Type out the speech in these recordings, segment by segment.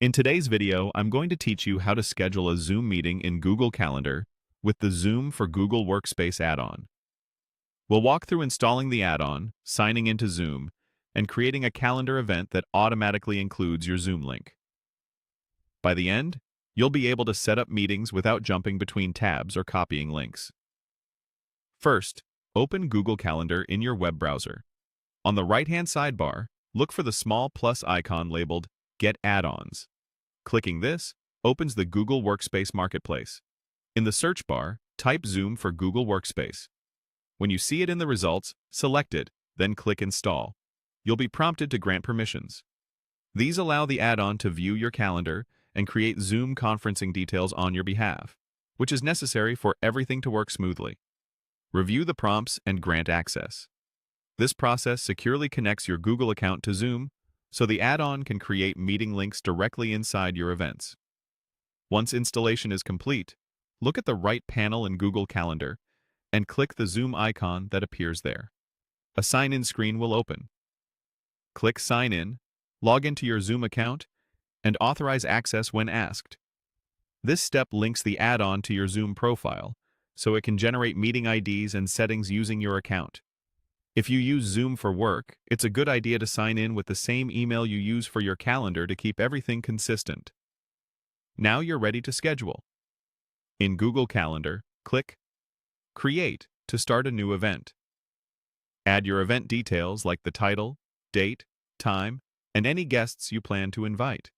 In today's video, I'm going to teach you how to schedule a Zoom meeting in Google Calendar with the Zoom for Google Workspace add-on. We'll walk through installing the add-on, signing into Zoom, and creating a calendar event that automatically includes your Zoom link. By the end, you'll be able to set up meetings without jumping between tabs or copying links. First, open Google Calendar in your web browser. On the right-hand sidebar, look for the small plus icon labeled Get Add-ons. Clicking this opens the Google Workspace Marketplace. In the search bar, type Zoom for Google Workspace. When you see it in the results, select it, then click Install. You'll be prompted to grant permissions. These allow the add-on to view your calendar and create Zoom conferencing details on your behalf, which is necessary for everything to work smoothly. Review the prompts and grant access. This process securely connects your Google account to Zoom, so the add-on can create meeting links directly inside your events. Once installation is complete, look at the right panel in Google Calendar and click the Zoom icon that appears there. A sign-in screen will open. Click Sign In, log into your Zoom account, and authorize access when asked. This step links the add-on to your Zoom profile, so it can generate meeting IDs and settings using your account. If you use Zoom for work, it's a good idea to sign in with the same email you use for your calendar to keep everything consistent. Now you're ready to schedule. In Google Calendar, click Create to start a new event. Add your event details like the title, date, time, and any guests you plan to invite.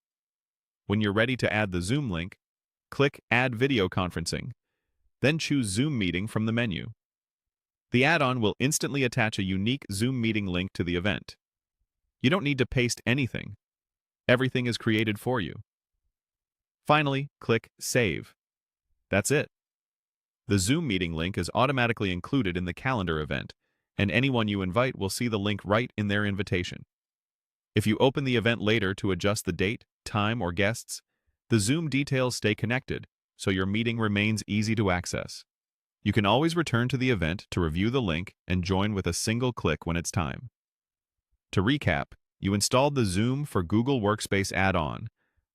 When you're ready to add the Zoom link, click Add Video Conferencing, then choose Zoom Meeting from the menu. The add-on will instantly attach a unique Zoom meeting link to the event. You don't need to paste anything. Everything is created for you. Finally, click Save. That's it. The Zoom meeting link is automatically included in the calendar event, and anyone you invite will see the link right in their invitation. If you open the event later to adjust the date, time, or guests, the Zoom details stay connected, so your meeting remains easy to access. You can always return to the event to review the link and join with a single click when it's time. To recap, you installed the Zoom for Google Workspace add-on,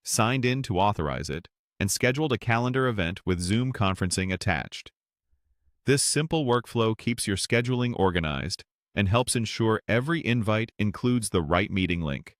signed in to authorize it, and scheduled a calendar event with Zoom conferencing attached. This simple workflow keeps your scheduling organized and helps ensure every invite includes the right meeting link.